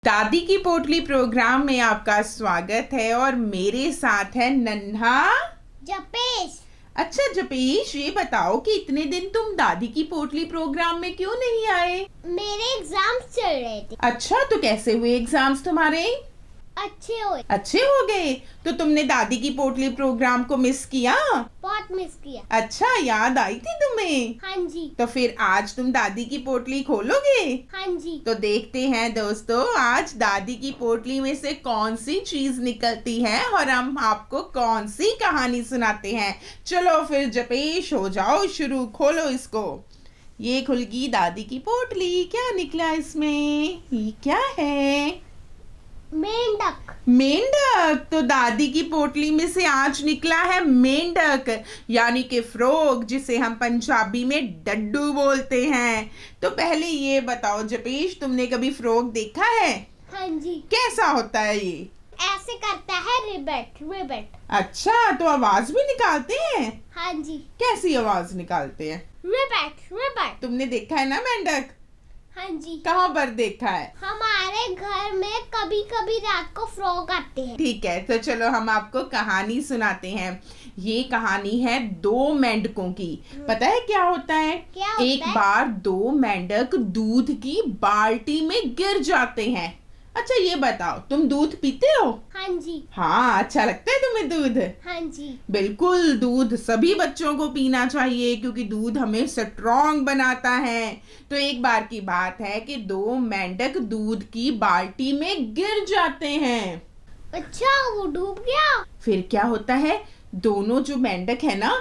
दादी की पोटली प्रोग्राम में आपका स्वागत है और मेरे साथ है नन्हा जपेश। अच्छा जपेश, ये बताओ कि इतने दिन तुम दादी की पोटली प्रोग्राम में क्यों नहीं आए? मेरे एग्जाम्स चल रहे थे। अच्छा, तो कैसे हुए एग्जाम्स तुम्हारे? अच्छे हो गए। तो तुमने दादी की पोटली प्रोग्राम को मिस किया? बहुत मिस किया। अच्छा, याद आई थी तुम्हें? हाँ जी। तो फिर आज तुम दादी की पोटली खोलोगे? हाँ जी। तो देखते हैं दोस्तों, आज दादी की पोटली में से कौन सी चीज निकलती है और हम आपको कौन सी कहानी सुनाते हैं। चलो फिर जपेश, हो जाओ शुरू, खोलो इसको। ये खुल गई दादी की पोटली। क्या निकला इसमें? ये क्या है? मेंढक। मेंढक। तो दादी की पोटली में से आज निकला है मेंढक, यानी कि फ्रॉग, जिसे हम पंजाबी में डड्डू बोलते हैं। तो पहले ये बताओ जपेश, तुमने कभी फ्रॉग देखा है? हाँ जी। कैसा होता है ये? ऐसे करता है, रिबेट रिबेट। अच्छा, तो आवाज भी निकालते हैं? हाँ जी। कैसी आवाज निकालते हैं? Rebate rebate. तुमने देखा है ना मेंढक? हाँ जी। कहाँ पर देखा है? हमारे घर में कभी कभी रात को फ्रॉग आते हैं। ठीक है, तो चलो हम आपको कहानी सुनाते हैं। ये कहानी है दो मेंढकों की। पता है क्या होता है? क्या होता एक है? बार दो मेंढक दूध की बाल्टी में गिर जाते हैं। अच्छा ये बताओ, तुम दूध पीते हो? हाँ जी। हाँ, अच्छा लगता है तुम्हें दूध? हाँ जी। बिल्कुल, दूध सभी बच्चों को पीना चाहिए क्योंकि दूध हमें स्ट्रॉन्ग बनाता है। तो एक बार की बात है कि दो मेंढक दूध की बाल्टी में गिर जाते हैं। अच्छा, वो डूब गया। फिर क्या होता है? दोनों जो मेंढक है ना,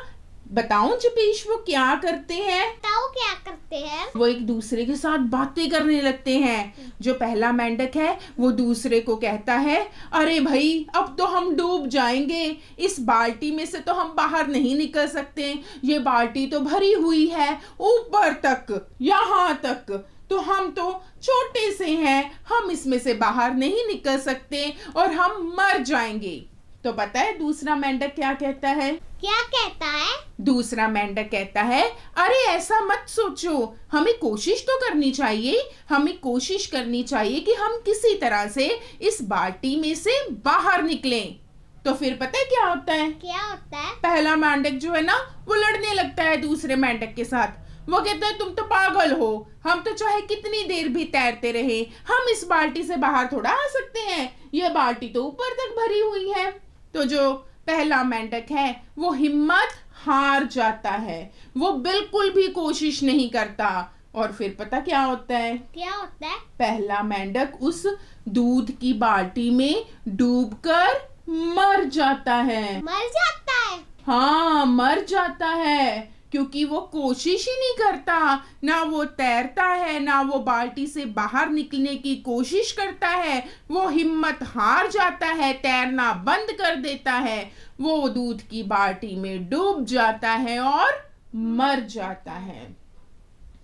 बताऊं जपेश, वो क्या करते हैं? बताओ क्या करते हैं? वो एक दूसरे के साथ बातें करने लगते हैं। जो पहला मेंढक है वो दूसरे को कहता है, अरे भाई अब तो हम डूब जाएंगे, इस बाल्टी में से तो हम बाहर नहीं निकल सकते, ये बाल्टी तो भरी हुई है ऊपर तक, यहाँ तक, तो हम तो छोटे से हैं, हम इसमें से बाहर नहीं निकल सकते और हम मर जाएंगे। तो पता है दूसरा मेंढक क्या कहता है? क्या कहता है? दूसरा मेंढक कहता है, अरे ऐसा मत सोचो, हमें कोशिश तो करनी चाहिए, हमें कोशिश करनी चाहिए कि हम किसी तरह से इस बाल्टी में से बाहर निकलें। तो फिर पता है क्या होता है? क्या होता है? पहला मेंढक जो है ना, वो लड़ने लगता है दूसरे मेंढक के साथ। वो कहता है, तुम तो पागल हो, हम तो चाहे कितनी देर भी तैरते रहे, हम इस बाल्टी से बाहर थोड़ा आ सकते हैं, यह बाल्टी तो ऊपर तक भरी हुई है। तो जो पहला मेंढक है वो हिम्मत हार जाता है, वो बिल्कुल भी कोशिश नहीं करता। और फिर पता क्या होता है? क्या होता है? पहला मेंढक उस दूध की बाल्टी में डूबकर मर जाता है। मर जाता है? हाँ, मर जाता है, क्योंकि वो कोशिश ही नहीं करता, ना वो तैरता है, ना वो बाल्टी से बाहर निकलने की कोशिश करता है। वो हिम्मत हार जाता है, तैरना बंद कर देता है, वो दूध की बाल्टी में डूब जाता है और मर जाता है।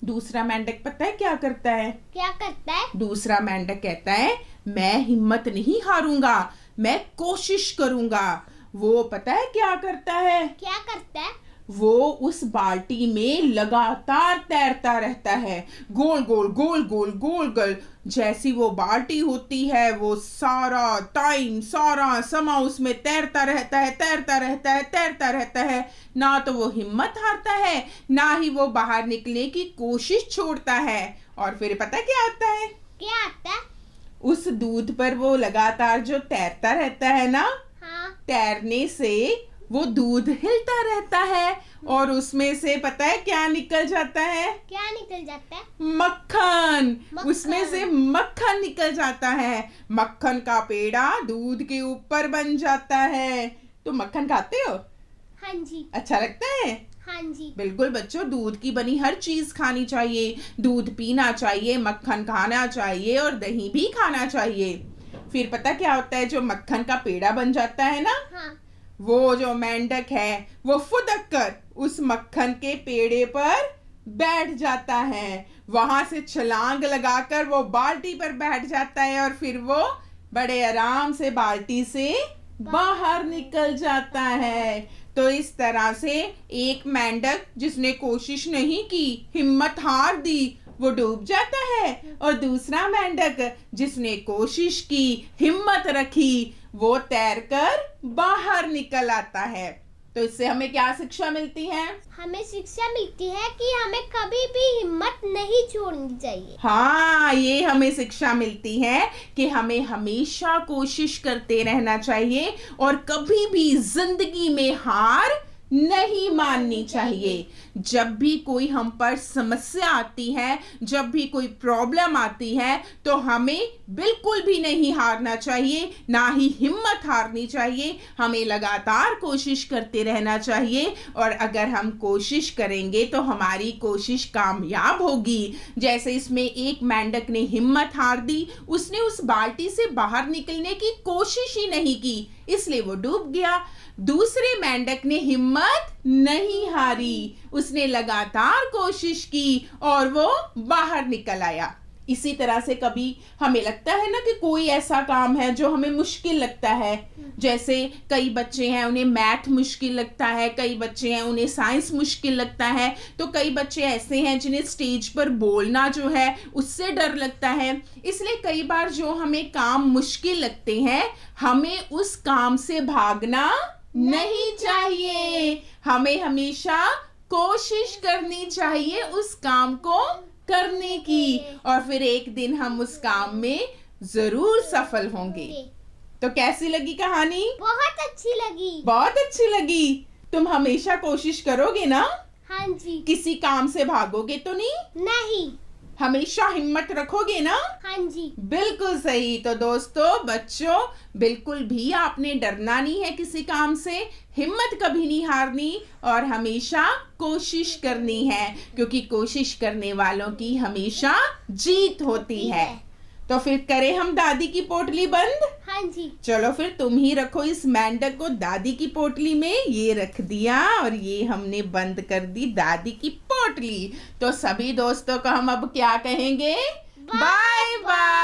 दूसरा मेंढक पता है क्या करता है? क्या करता है? दूसरा मेंढक कहता है, मैं हिम्मत नहीं हारूंगा, मैं कोशिश करूंगा। वो पता है क्या करता है? क्या करता है? वो उस बाल्टी में लगातार तैरता रहता है, गोल गोल गोल गोल गोल गोल। जैसी वो बाल्टी होती है, वो सारा टाइम, सारा समय उसमें तैरता रहता है, तैरता रहता है, तैरता रहता है। ना तो वो हिम्मत हारता है, ना ही वो बाहर निकलने की कोशिश छोड़ता है। और फिर पता क्या आता है? क्या आता है? उस दूध पर वो लगातार जो तैरता रहता है ना, हाँ। तैरने से वो दूध हिलता रहता है और उसमें से पता है क्या निकल जाता है? क्या निकल जाता है? मक्खन। मक्खन। उसमें से मक्खन निकल जाता है। मक्खन का पेड़ा दूध के ऊपर बन जाता है। तो मक्खन खाते हो? हाँ जी। अच्छा लगता है? हाँ जी। बिल्कुल बच्चों, दूध की बनी हर चीज खानी चाहिए, दूध पीना चाहिए, मक्खन खाना चाहिए और दही भी खाना चाहिए। फिर पता क्या होता है? जो मक्खन का पेड़ा बन जाता है ना, हाँ। वो जो मेंढक है वो फुदक कर उस मक्खन के पेड़े पर बैठ जाता है, वहां से छलांग लगाकर वो बाल्टी पर बैठ जाता है और फिर वो बड़े आराम से बाल्टी से बाहर निकल जाता है। तो इस तरह से एक मेंढक जिसने कोशिश नहीं की, हिम्मत हार दी, वो डूब जाता है, और दूसरा मेंढक जिसने कोशिश की, हिम्मत रखी, वो तैरकर बाहर निकल आता है। तो इससे हमें क्या शिक्षा मिलती है? हमें शिक्षा मिलती है कि हमें कभी भी हिम्मत नहीं छोड़नी चाहिए। हाँ, ये हमें शिक्षा मिलती है कि हमें हमेशा कोशिश करते रहना चाहिए और कभी भी जिंदगी में हार नहीं माननी चाहिए। जब भी कोई हम पर समस्या आती है, जब भी कोई प्रॉब्लम आती है, तो हमें बिल्कुल भी नहीं हारना चाहिए, ना ही हिम्मत हारनी चाहिए। हमें लगातार कोशिश करते रहना चाहिए, और अगर हम कोशिश करेंगे तो हमारी कोशिश कामयाब होगी। जैसे इसमें एक मेंढक ने हिम्मत हार दी, उसने उस बाल्टी से बाहर निकलने की कोशिश ही नहीं की, इसलिए वो डूब गया। दूसरे मेंढक ने हिम्मत नहीं हारी, उसने लगातार कोशिश की और वो बाहर निकल आया। इसी तरह से कभी हमें लगता है ना कि कोई ऐसा काम है जो हमें मुश्किल लगता है, जैसे कई बच्चे हैं उन्हें मैथ मुश्किल लगता है, कई बच्चे हैं उन्हें साइंस मुश्किल लगता है, तो कई बच्चे ऐसे हैं जिन्हें स्टेज पर बोलना जो है उससे डर लगता है। इसलिए कई बार जो हमें काम मुश्किल लगते हैं, हमें उस काम से भागना नहीं चाहिए, हमें हमेशा कोशिश करनी चाहिए उस काम को करने की, और फिर एक दिन हम उस काम में जरूर सफल होंगे। तो कैसी लगी कहानी? बहुत अच्छी लगी। बहुत अच्छी लगी। तुम हमेशा कोशिश करोगे ना? हाँ जी। किसी काम से भागोगे तो नहीं? नहीं। हमेशा हिम्मत रखोगे ना? हाँ जी। बिल्कुल सही। तो दोस्तों, बच्चों, बिल्कुल भी आपने डरना नहीं है किसी काम से, हिम्मत कभी नहीं हारनी और हमेशा कोशिश करनी है, क्योंकि कोशिश करने वालों की हमेशा जीत होती है। तो फिर करें हम दादी की पोटली बंद? हाँ जी। चलो फिर तुम ही रखो इस मेंढक को दादी की पोटली में। ये रख दिया और ये हमने बंद कर दी दादी की पोटली। तो सभी दोस्तों को हम अब क्या कहेंगे? Bye bye.